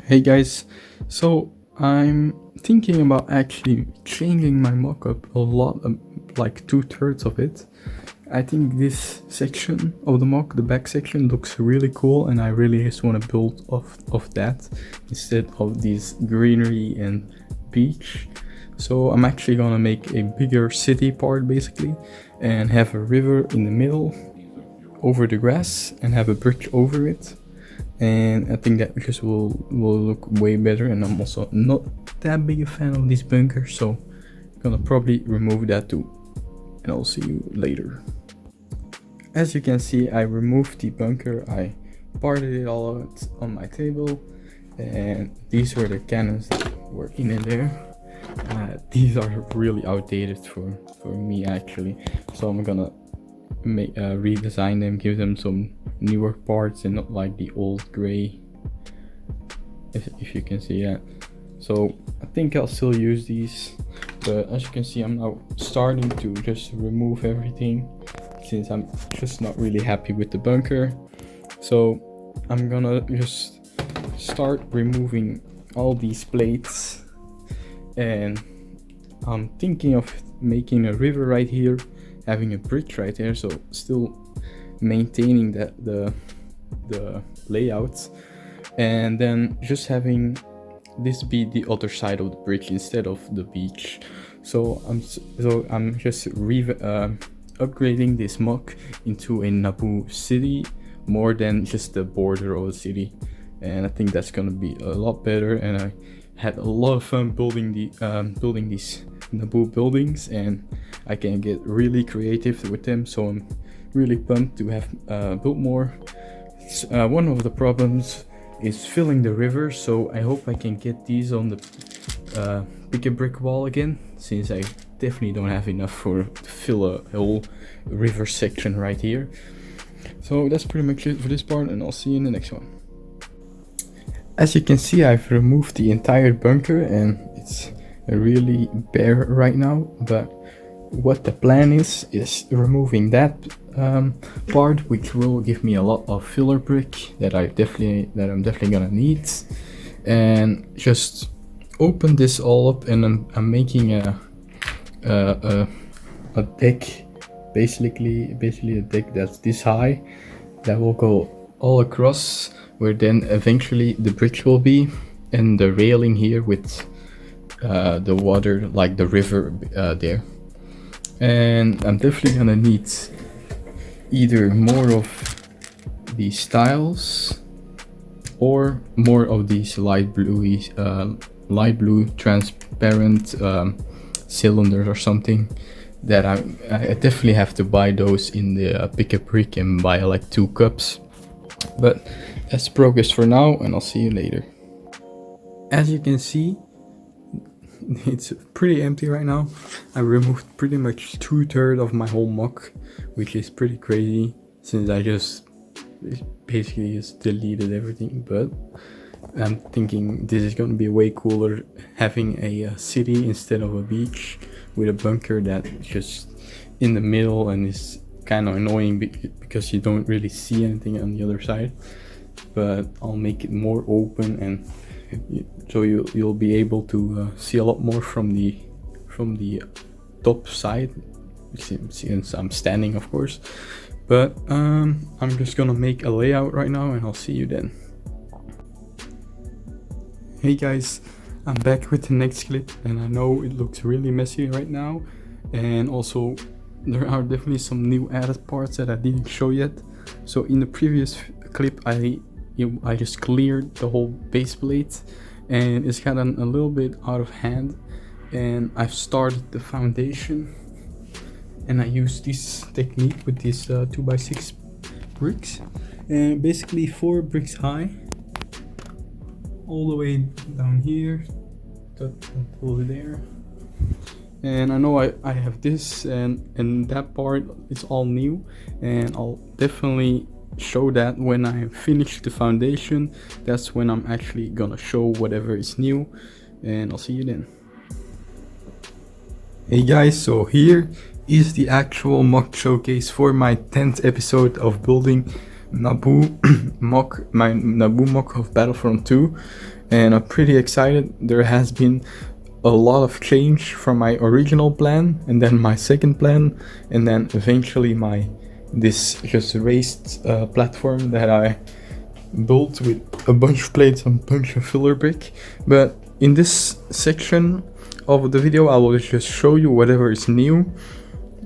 Hey guys, so I'm thinking about actually changing my mockup a lot, like 2/3 of it. I think this section of the mock, the back section, looks really cool, and I really just want to build off that instead of this greenery and beach. So I'm actually gonna make a bigger city part basically, and have a river in the middle over the grass and have a bridge over it. And I think that just will look way better, and I'm also not that big a fan of this bunker, so I'm gonna probably remove that too, and I'll see you later. As you can see, I removed the bunker, I parted it all out on my table, and these were the cannons that were in there. These are really outdated for me actually, so I'm gonna redesign them, give them some newer parts and not like the old gray, if you can see that. So I think I'll still use these, but as you can see, I'm now starting to just remove everything since I'm just not really happy with the bunker. So I'm gonna just start removing all these plates, and I'm thinking of making a river right here, having a bridge right there, so still maintaining the layouts, and then just having this be the other side of the bridge instead of the beach. So I'm just upgrading this MOC into a Naboo city more than just the border of the city, and I think that's gonna be a lot better. And I had a lot of fun building these Naboo buildings, and I can get really creative with them, so I'm really pumped to have built more. One of the problems is filling the river, so I hope I can get these on the pick a brick wall again, since I definitely don't have enough to fill a whole river section right here. So that's pretty much it for this part, and I'll see you in the next one. As you can see, I've removed the entire bunker, and it's really bare right now, but what the plan is removing that part, which will give me a lot of filler brick that I'm definitely gonna need, and just open this all up. And I'm making a deck, basically a deck that's this high, that will go all across, where then eventually the bridge will be, and the railing here with the water, like the river there. And I'm definitely gonna need either more of these tiles or more of these light blue transparent cylinders or something, that I definitely have to buy those in the pick a brick and buy like 2 cups. But that's progress for now, and I'll see you later. As you can see, it's pretty empty right now. I removed pretty much 2/3 of my whole mock, which is pretty crazy since I just basically just deleted everything. But I'm thinking this is going to be way cooler having a city instead of a beach, with a bunker that's just in the middle and is kind of annoying because you don't really see anything on the other side. But I'll make it more open, and so you'll be able to see a lot more from the top side, since I'm standing, of course. But I'm just gonna make a layout right now, and I'll see you then. Hey guys, I'm back with the next clip, and I know it looks really messy right now, and also there are definitely some new added parts that I didn't show yet. So in the previous clip, I just cleared the whole base plate, and it's gotten a little bit out of hand, and I've started the foundation, and I use this technique with these 2x6 bricks, and basically 4 bricks high all the way down here over there. And I know I have this, and that part is all new, and I'll definitely show that when I finish the foundation. That's when I'm actually gonna show whatever is new, and I'll see you then. Hey guys, so here is the actual mock showcase for my 10th episode of building Naboo my Naboo mock of Battlefront 2, and I'm pretty excited. There has been a lot of change from my original plan, and then my second plan, and then eventually this just raised platform that I built with a bunch of plates and a bunch of filler brick. But in this section of the video, I will just show you whatever is new,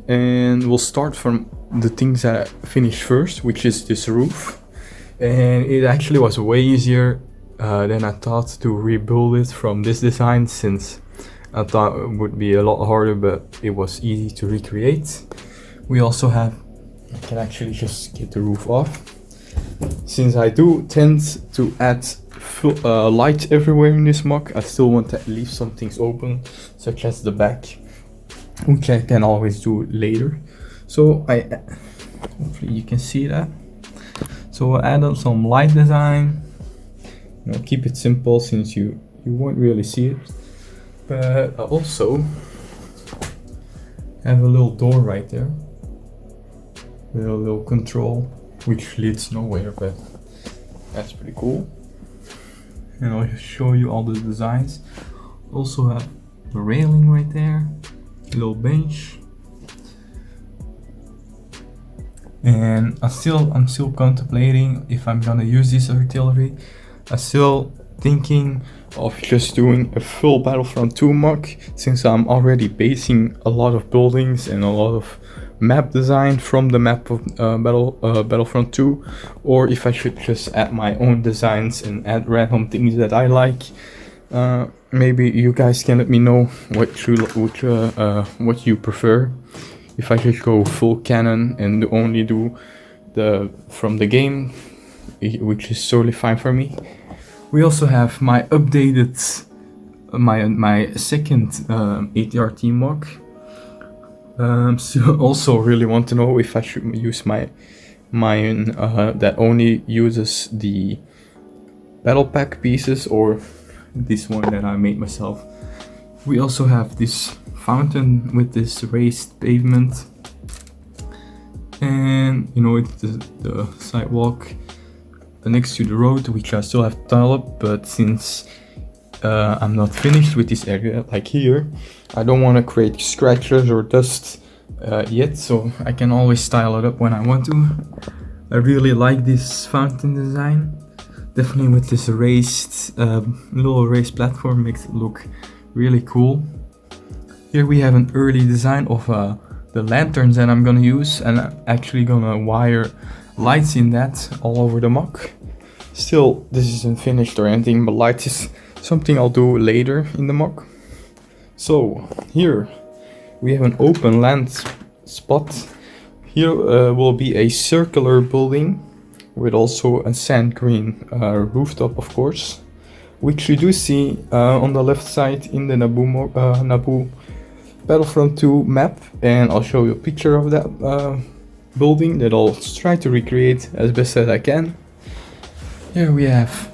and we'll start from the things that I finished first, which is this roof. And it actually was way easier than I thought to rebuild it from this design, since I thought it would be a lot harder, but it was easy to recreate. We also have, I can actually just get the roof off. Since I do tend to add light everywhere in this mock, I still want to leave some things open, such as the back, which I can always do later. So hopefully you can see that. So I added some light design. Keep it simple, since you won't really see it. But I also have a little door right there, with a little control, which leads nowhere, but that's pretty cool. And I'll show you all the designs. Also have the railing right there, a little bench. And I'm still contemplating if I'm gonna use this artillery. I'm still thinking of just doing a full Battlefront 2 mock, since I'm already basing a lot of buildings and a lot of map design from the map of Battlefront 2, or if I should just add my own designs and add random things that I like. Maybe you guys can let me know what you prefer. If I just go full canon and only do from the game, which is totally fine for me. We also have my updated, my second ATRT mock. So also really want to know if I should use mine that only uses the battle pack pieces, or this one that I made myself. We also have this fountain with this raised pavement, and it's the sidewalk next to the road, which I still have to tile up. But since I'm not finished with this area, like here, I don't want to create scratches or dust yet, so I can always style it up when I want to. I really like this fountain design, definitely with this raised little raised platform, makes it look really cool. Here we have an early design of the lanterns that I'm gonna use, and I'm actually gonna wire lights in that all over the mock. Still, this isn't finished or anything, but lights is something I'll do later in the mock. So here we have an open land spot. Here will be a circular building with also a sand green rooftop, of course, which you do see on the left side in the Naboo Battlefront 2 map, and I'll show you a picture of that building that I'll try to recreate as best as I can. Here we have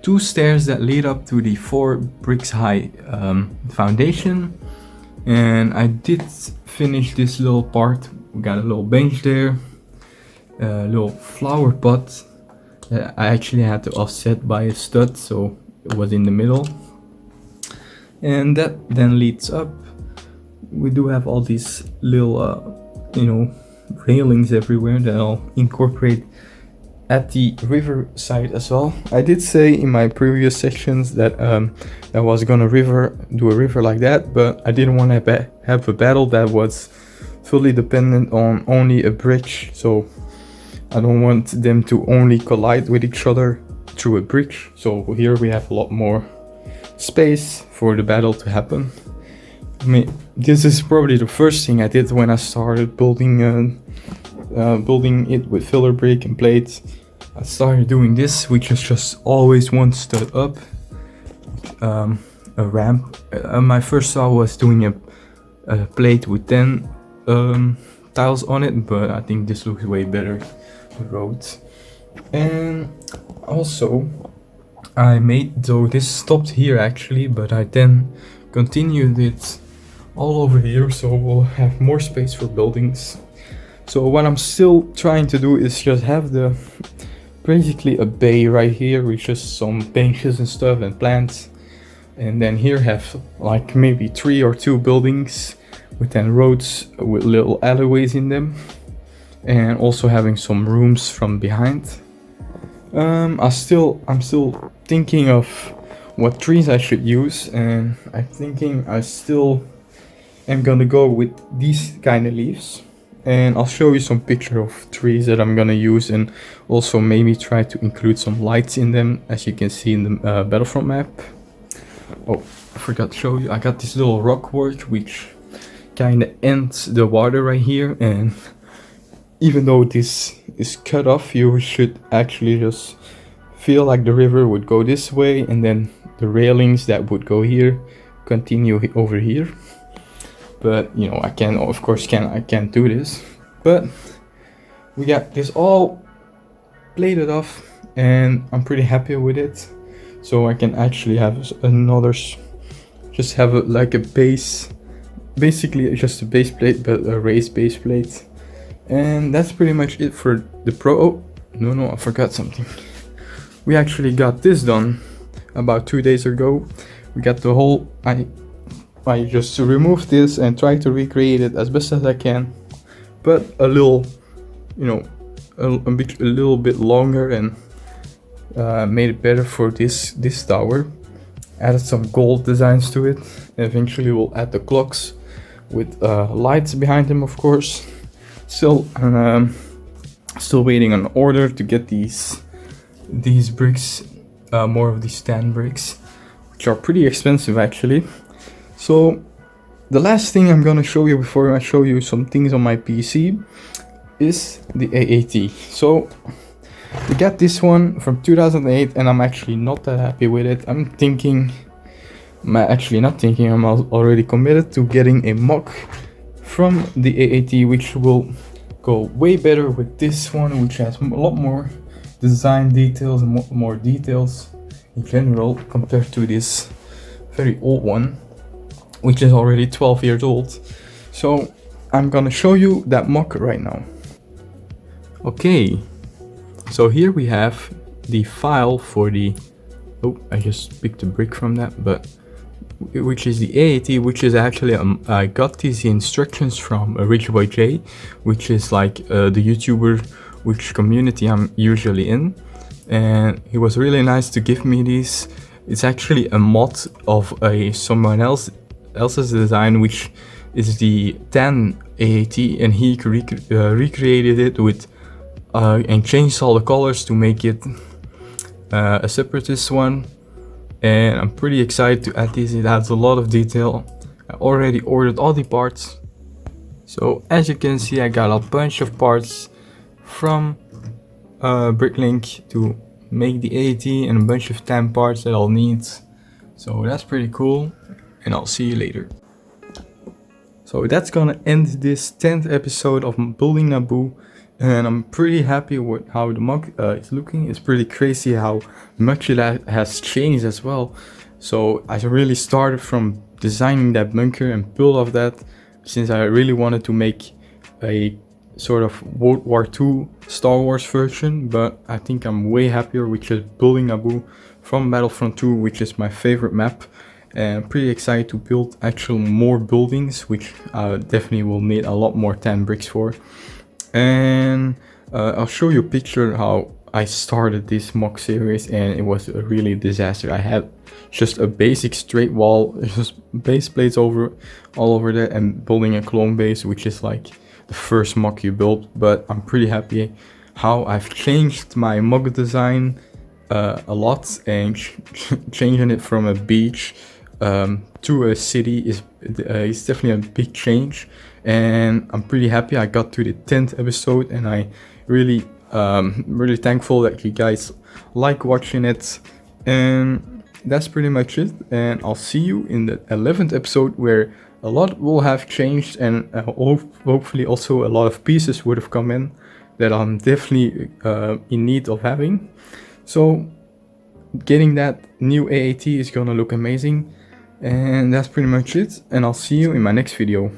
2 stairs that lead up to the 4 bricks high foundation, and I did finish this little part. We got a little bench there, a little flower pot that I actually had to offset by a stud, so it was in the middle, and that then leads up. We do have all these little railings everywhere that I'll incorporate at the river side as well. I did say in my previous sections that I was gonna do a river like that, but I didn't want to have a battle that was fully dependent on only a bridge, so I don't want them to only collide with each other through a bridge. So here we have a lot more space for the battle to happen. I mean, this is probably the first thing I did when I started building it with filler brick and plates. I started doing this, which is just always one stud up, a ramp. My first thought was doing a plate with 10 tiles on it, but I think this looks way better with roads. And also this stopped here actually, but I then continued it all over here, so we'll have more space for buildings. So what I'm still trying to do is just have the basically a bay right here with just some benches and stuff and plants, and then here have like maybe 3 or 2 buildings with then roads with little alleyways in them, and also having some rooms from behind. I'm still thinking of what trees I should use, and I'm thinking I still am gonna go with these kind of leaves, and I'll show you some picture of trees that I'm gonna use, and also maybe try to include some lights in them, as you can see in the Battlefront map. Oh, I forgot to show you, I got this little rock work which kind of ends the water right here, and even though this is cut off, you should actually just feel like the river would go this way, and then the railings that would go here continue over here. But you know, I can't do this, but we got this all plated off and I'm pretty happy with it. So I can actually have just have like a base, basically just a base plate, but a raised base plate. And that's pretty much it for the Pro. Oh, no, I forgot something. We actually got this done about 2 days ago. We got the whole, I just removed this and tried to recreate it as best as I can, but a little, you know, a little bit longer, and made it better for this tower. Added some gold designs to it. Eventually we'll add the clocks with lights behind them, of course. Still waiting on order to get these bricks, more of these stand bricks, which are pretty expensive actually. So the last thing I'm gonna show you before I show you some things on my PC is the AAT. So we got this one from 2008 and I'm actually not that happy with it. I'm already committed to getting a MOC from the AAT, which will go way better with this one, which has a lot more design details and more details in general compared to this very old one, which is already 12 years old. So I'm gonna show you that MOC right now. Okay, so here we have the file for the, oh, I just picked a brick from that, but which is the AAT, which is actually, I got these instructions from Rich Boy J, which is like the YouTuber which community I'm usually in, and he was really nice to give me these. It's actually a mod of someone else's design, which is the 10 AAT, and he recreated it with and changed all the colors to make it a separatist one. And I'm pretty excited to add this. It adds a lot of detail. I already ordered all the parts. So as you can see, I got a bunch of parts from Bricklink to make the AAT, and a bunch of 10 parts that I'll need. So that's pretty cool, and I'll see you later. So that's gonna end this 10th episode of building Naboo, and I'm pretty happy with how the MOC is looking. It's pretty crazy how much it has changed as well. So I really started from designing that bunker and build off that, since I really wanted to make a sort of World War II Star Wars version, but I think I'm way happier with just building Naboo from Battlefront 2, which is my favorite map. And I'm pretty excited to build actual more buildings, which definitely will need a lot more 10 bricks for. And I'll show you a picture how I started this MOC series, and it was a really disaster. I had just a basic straight wall, just base plates all over there, and building a clone base, which is like the first MOC you build. But I'm pretty happy how I've changed my MOC design a lot, and changing it from a beach to a city is definitely a big change. And I'm pretty happy I got to the 10th episode, and I really thankful that you guys like watching it. And that's pretty much it, and I'll see you in the 11th episode, where a lot will have changed, and hopefully also a lot of pieces would have come in that I'm definitely in need of having. So getting that new AAT is gonna look amazing. And that's pretty much it, and I'll see you in my next video.